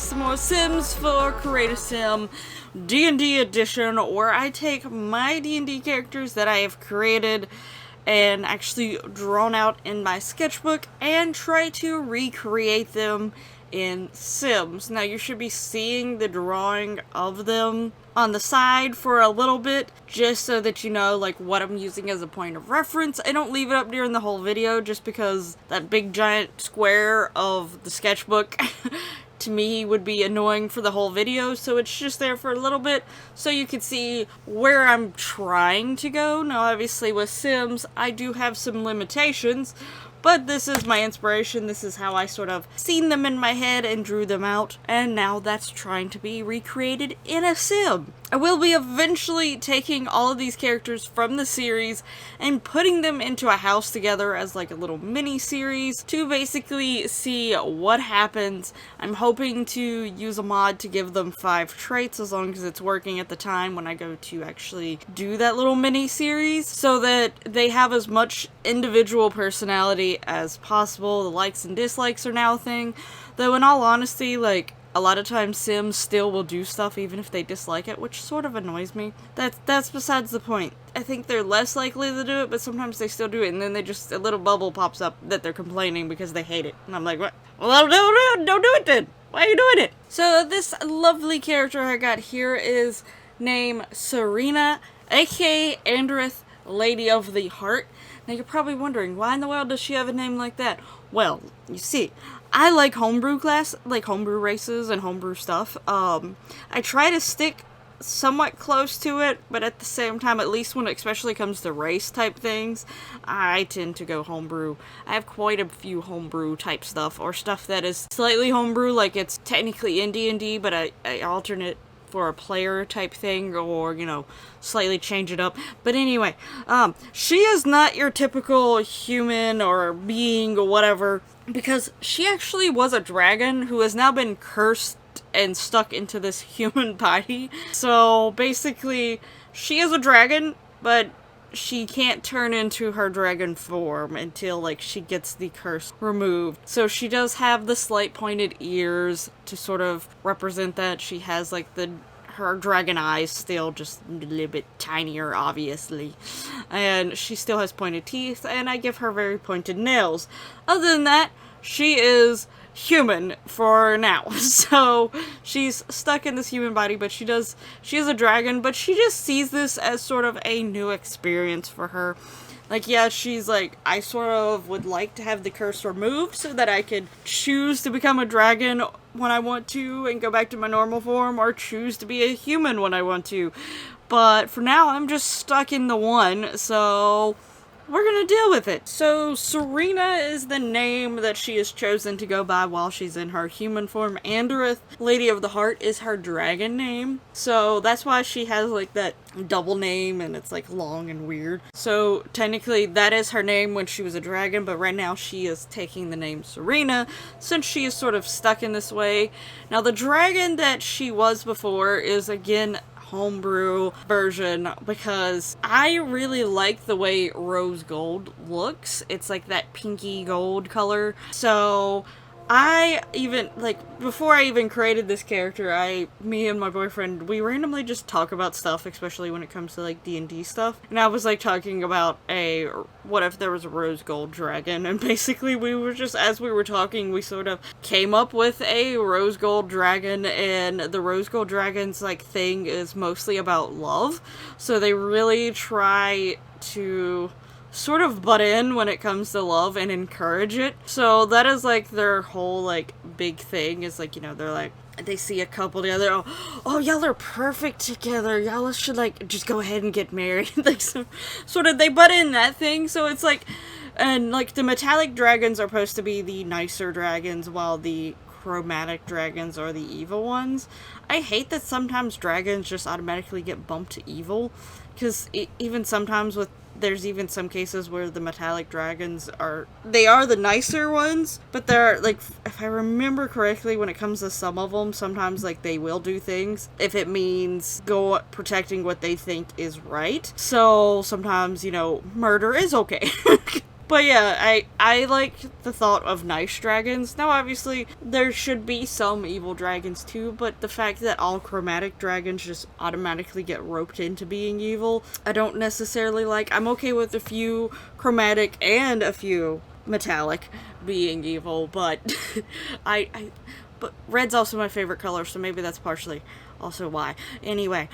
some more Sims for Create a Sim D&D edition, where I take my D&D characters that I have created and actually drawn out in my sketchbook and try to recreate them in Sims. Now you should be seeing the drawing of them on the side for a little bit, just so that you know like what I'm using as a point of reference. I don't leave it up during the whole video just because that big giant square of the sketchbook to me would be annoying for the whole video, so it's just there for a little bit so you can see where I'm trying to go. Now obviously with Sims I do have some limitations, but this is my inspiration. This is how I sort of seen them in my head and drew them out, and now that's trying to be recreated in a Sim. I will be eventually taking all of these characters from the series and putting them into a house together as like a little mini-series to basically see what happens. I'm hoping to use a mod to give them 5 traits as long as it's working at the time when I go to actually do that little mini-series, so that they have as much individual personality as possible. The likes and dislikes are now a thing, though in all honesty, like, a lot of times Sims still will do stuff even if they dislike it, which sort of annoys me. That's besides the point. I think they're less likely to do it, but sometimes they still do it, and then they just, a little bubble pops up that they're complaining because they hate it. And I'm like, what? Well, don't do it then! Why are you doing it? So this lovely character I got here is named Surina, aka Andreth, Lady of the Heart. Now you're probably wondering, why in the world does she have a name like that? Well, you see, I like homebrew races and homebrew stuff. I try to stick somewhat close to it, but at the same time, at least when it especially comes to race type things, I tend to go homebrew. I have quite a few homebrew type stuff, or stuff that is slightly homebrew, like it's technically in D&D, but I alternate for a player type thing, or, you know, slightly change it up. But anyway, she is not your typical human or being or whatever, because she actually was a dragon who has now been cursed and stuck into this human body. So basically, she is a dragon, but she can't turn into her dragon form until, like, she gets the curse removed. So she does have the slight pointed ears to sort of represent that. She has, like, her dragon eyes still, just a little bit tinier, obviously. And she still has pointed teeth, and I give her very pointed nails. Other than that, she is human for now. So she's stuck in this human body, but she is a dragon, but she just sees this as sort of a new experience for her. Like, yeah, she's like, I sort of would like to have the curse removed so that I could choose to become a dragon when I want to and go back to my normal form, or choose to be a human when I want to. But for now, I'm just stuck in the one, so we're gonna deal with it. So Surina is the name that she has chosen to go by while she's in her human form. Andreth, Lady of the Heart, is her dragon name. So that's why she has like that double name, and it's like long and weird. So technically that is her name when she was a dragon, but right now she is taking the name Surina since she is sort of stuck in this way. Now the dragon that she was before is again homebrew version, because I really like the way rose gold looks. It's like that pinky gold color. So I even, like, before I even created this character, me and my boyfriend, we randomly just talk about stuff, especially when it comes to, like, D&D stuff. And I was, like, talking about what if there was a rose gold dragon? And basically we were just, as we were talking, we sort of came up with a rose gold dragon, and the rose gold dragon's, like, thing is mostly about love. So they really try to sort of butt in when it comes to love and encourage it. So that is like their whole like big thing, is like, you know, they're like, they see a couple together, oh y'all are perfect together, y'all should like just go ahead and get married. Like, so, sort of they butt in that thing. So it's like, and like the metallic dragons are supposed to be the nicer dragons, while the chromatic dragons are the evil ones. I hate that sometimes dragons just automatically get bumped to evil, because even sometimes there's even some cases where the metallic dragons are the nicer ones, but they're, like, if I remember correctly, when it comes to some of them, sometimes, like, they will do things if it means protecting what they think is right. So sometimes, you know, murder is okay. But yeah, I like the thought of nice dragons. Now, obviously, there should be some evil dragons too, but the fact that all chromatic dragons just automatically get roped into being evil, I don't necessarily like. I'm okay with a few chromatic and a few metallic being evil, but but red's also my favorite color, so maybe that's partially also why. Anyway,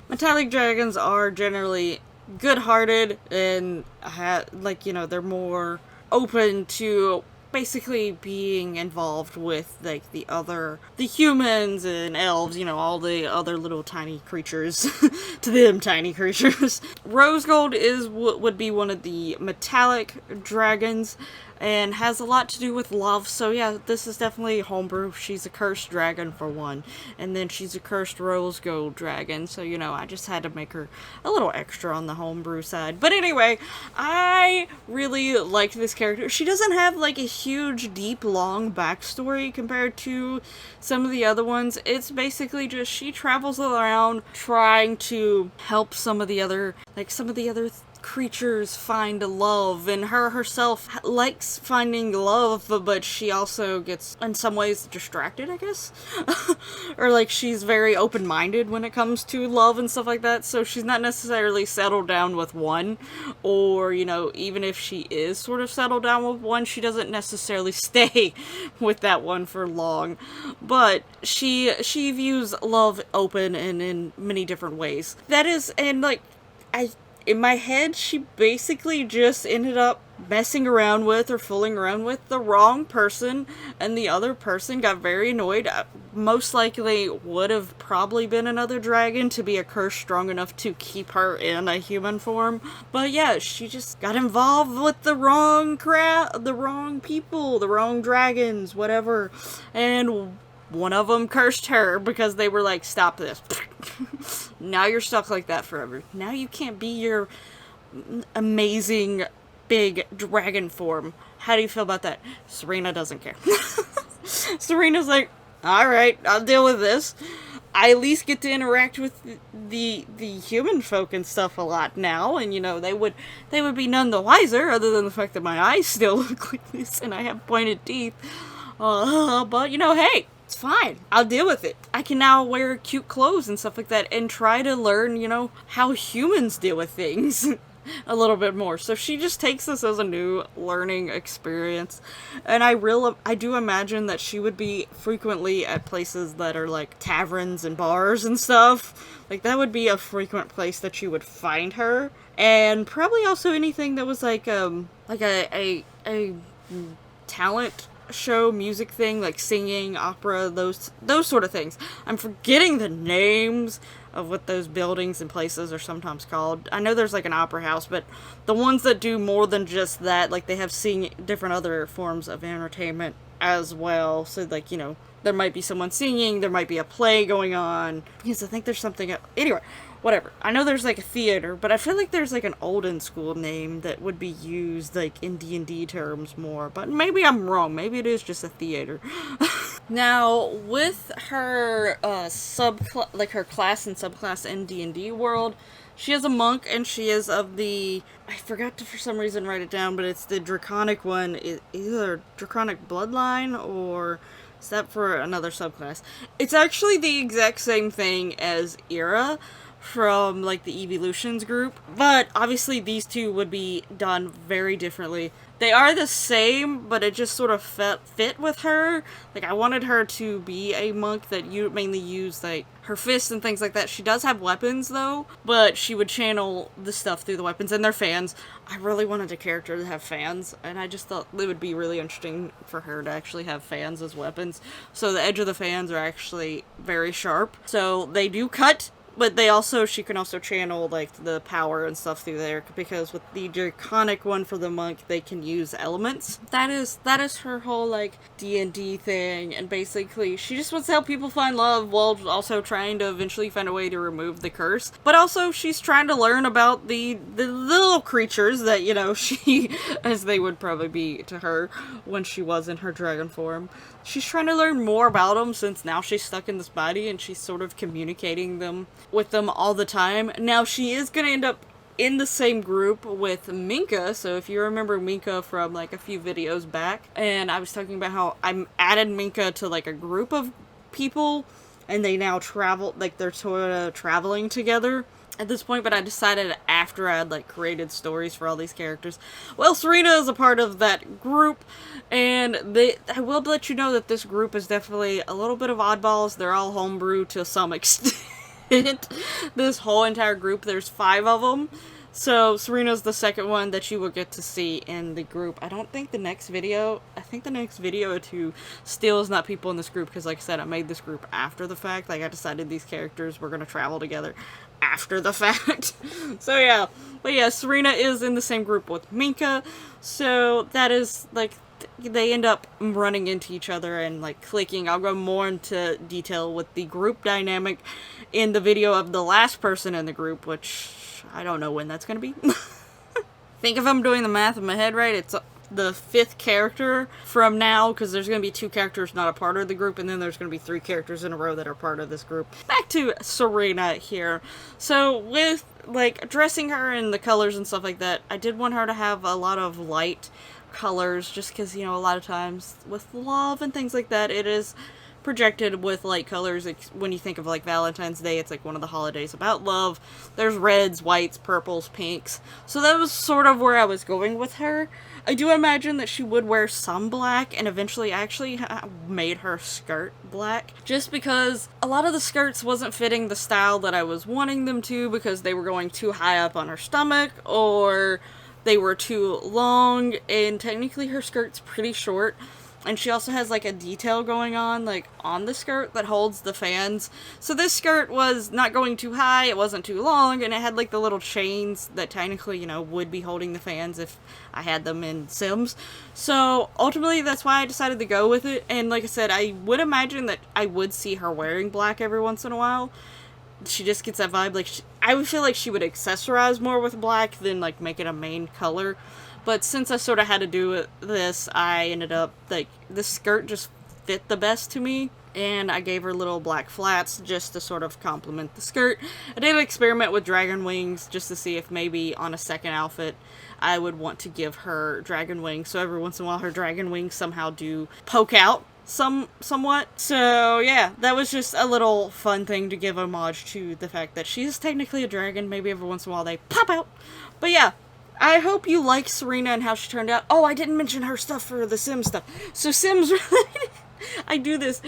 metallic dragons are generally good-hearted and they're more open to basically being involved with like the humans and elves, all the other little tiny creatures to them tiny creatures. Rose gold would be one of the metallic dragons and has a lot to do with love. So yeah, this is definitely homebrew. She's a cursed dragon for one, and then she's a cursed rose gold dragon. So I just had to make her a little extra on the homebrew side. But anyway, I really liked this character. She doesn't have like a huge, deep, long backstory compared to some of the other ones. It's basically just she travels around trying to help some of the other creatures find love, and her herself likes finding love, but she also gets in some ways distracted, I guess. Or like she's very open-minded when it comes to love and stuff like that, so she's not necessarily settled down with one, or even if she is sort of settled down with one, she doesn't necessarily stay with that one for long. But she views love open and in many different ways. That is, and in my head, she basically just ended up messing around with or fooling around with the wrong person, and the other person got very annoyed. Most likely would have probably been another dragon to be a curse strong enough to keep her in a human form. But yeah, she just got involved with the wrong the wrong people, the wrong dragons, whatever. And one of them cursed her because they were like, stop this. Now you're stuck like that forever. Now you can't be your amazing big dragon form. How do you feel about that? Surina doesn't care. Surina's like, alright, I'll deal with this. I at least get to interact with the human folk and stuff a lot now, and they would be none the wiser, other than the fact that my eyes still look like this and I have pointed teeth. But hey, it's fine. I'll deal with it. I can now wear cute clothes and stuff like that and try to learn, how humans deal with things a little bit more. So she just takes this as a new learning experience. And I do imagine that she would be frequently at places that are like taverns and bars and stuff. Like that would be a frequent place that you would find her. And probably also anything that was like a talent show, music thing, like singing, opera, those sort of things. I'm forgetting the names of what those buildings and places are sometimes called. I know there's like an opera house, but the ones that do more than just that, like they have different other forms of entertainment as well. So like, there might be someone singing, there might be a play going on. Because I think there's something anyway, whatever. I know there's like a theater, but I feel like there's like an olden school name that would be used like in D&D terms more. But maybe I'm wrong. Maybe it is just a theater. Now, with her her class and subclass in D&D world, she is a monk, and she is of the, I forgot to for some reason write it down, but it's the draconic one, either draconic bloodline or is that for another subclass? It's actually the exact same thing as Era from like the Evolutions group, but obviously these two would be done very differently. They are the same, but it just sort of fit with her. Like, I wanted her to be a monk that you mainly use like her fists and things like that. She does have weapons though, but she would channel the stuff through the weapons, and they're fans. I really wanted a character to have fans, and I just thought it would be really interesting for her to actually have fans as weapons. So the edge of the fans are actually very sharp. So they do cut, but she can also channel like the power and stuff through there, because with the draconic one for the monk, they can use elements. That is her whole like D&D thing, and basically she just wants to help people find love while also trying to eventually find a way to remove the curse. But also she's trying to learn about the little creatures that she, as they would probably be to her when she was in her dragon form. She's trying to learn more about them, since now she's stuck in this body and she's sort of communicating with them all the time. Now she is going to end up in the same group with Minka. So if you remember Minka from like a few videos back, and I was talking about how I added Minka to like a group of people, and they now travel, like they're sort of traveling together at this point, but I decided after I had like created stories for all these characters. Well, Surina is a part of that group, and I will let you know that this group is definitely a little bit of oddballs. They're all homebrew to some extent. This whole entire group, there's 5 of them. So Surina's the second one that you will get to see in the group. I think the next video to still is not people in this group, because like I said, I made this group after the fact. Like I decided these characters were going to travel together after the fact. So yeah, but yeah, Surina is in the same group with Minka, so that is like, they end up running into each other and like clicking. I'll go more into detail with the group dynamic in the video of the last person in the group, which I don't know when that's gonna be. Think if I'm doing the math in my head right, it's the 5th character from now, because there's going to be 2 characters not a part of the group, and then there's going to be 3 characters in a row that are part of this group. Back to Surina here. So with like dressing her in the colors and stuff like that, I did want her to have a lot of light colors, just because, you know, a lot of times with love and things like that, it is projected with light colors. When you think of like Valentine's Day, it's like one of the holidays about love. There's reds, whites, purples, pinks. So that was sort of where I was going with her. I do imagine that she would wear some black, and eventually I actually made her skirt black, just because a lot of the skirts wasn't fitting the style that I was wanting them to, because they were going too high up on her stomach, or they were too long, and technically her skirt's pretty short. And she also has like a detail going on, like on the skirt that holds the fans. So this skirt was not going too high, it wasn't too long, and it had like the little chains that technically, you know, would be holding the fans if I had them in Sims. So ultimately that's why I decided to go with it. And like I said, I would imagine that I would see her wearing black every once in a while. She just gets that vibe, like I would feel like she would accessorize more with black than like make it a main color. But since I sort of had to do this, I ended up, like, the skirt just fit the best to me, and I gave her little black flats just to sort of complement the skirt. I did experiment with dragon wings just to see if maybe on a second outfit I would want to give her dragon wings, so every once in a while her dragon wings somehow do poke out somewhat. So yeah, that was just a little fun thing to give homage to the fact that she's technically a dragon. Maybe every once in a while they pop out. But yeah, I hope you like Surina and how she turned out. Oh, I didn't mention her stuff for the Sims stuff. So Sims related, I do this.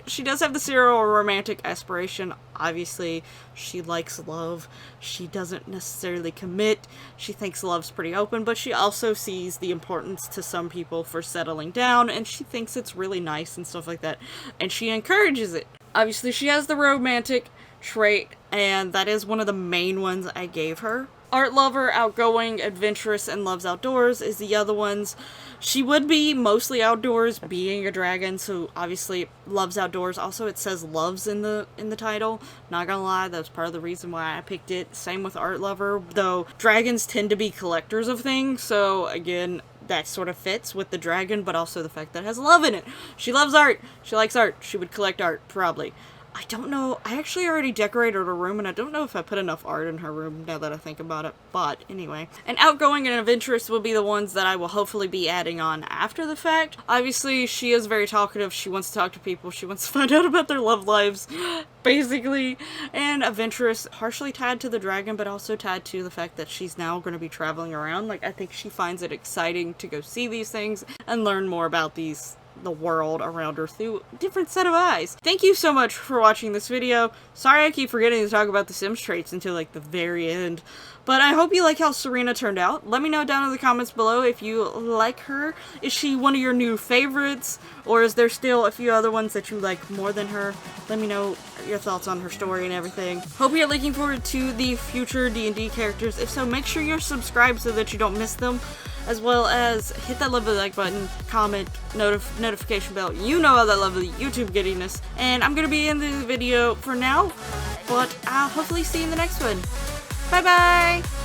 She does have the serial romantic aspiration. Obviously, she likes love. She doesn't necessarily commit. She thinks love's pretty open, but she also sees the importance to some people for settling down, and she thinks it's really nice and stuff like that. And she encourages it. Obviously, she has the romantic trait, and that is one of the main ones I gave her. Art lover, outgoing, adventurous, and loves outdoors is the other ones. She would be mostly outdoors, being a dragon, so obviously loves outdoors. Also, it says loves in the title. Not gonna lie, that's part of the reason why I picked it. Same with art lover, though dragons tend to be collectors of things, so again, that sort of fits with the dragon, but also the fact that it has love in it. She loves art. She likes art. She would collect art, probably. I don't know, I actually already decorated her room, and I don't know if I put enough art in her room now that I think about it, but anyway. And outgoing and adventurous will be the ones that I will hopefully be adding on after the fact. Obviously, she is very talkative, she wants to talk to people, she wants to find out about their love lives, basically. And adventurous, partially tied to the dragon, but also tied to the fact that she's now going to be traveling around. Like, I think she finds it exciting to go see these things and learn more about the world around her through a different set of eyes. Thank you so much for watching this video. Sorry I keep forgetting to talk about the Sims traits until like the very end. But I hope you like how Surina turned out. Let me know down in the comments below if you like her. Is she one of your new favorites? Or is there still a few other ones that you like more than her? Let me know your thoughts on her story and everything. Hope you're looking forward to the future D&D characters. If so, make sure you're subscribed so that you don't miss them. As well as hit that lovely like button, comment, notification bell. You know all that lovely YouTube giddiness. And I'm going to be in the video for now. But I'll hopefully see you in the next one. Bye bye!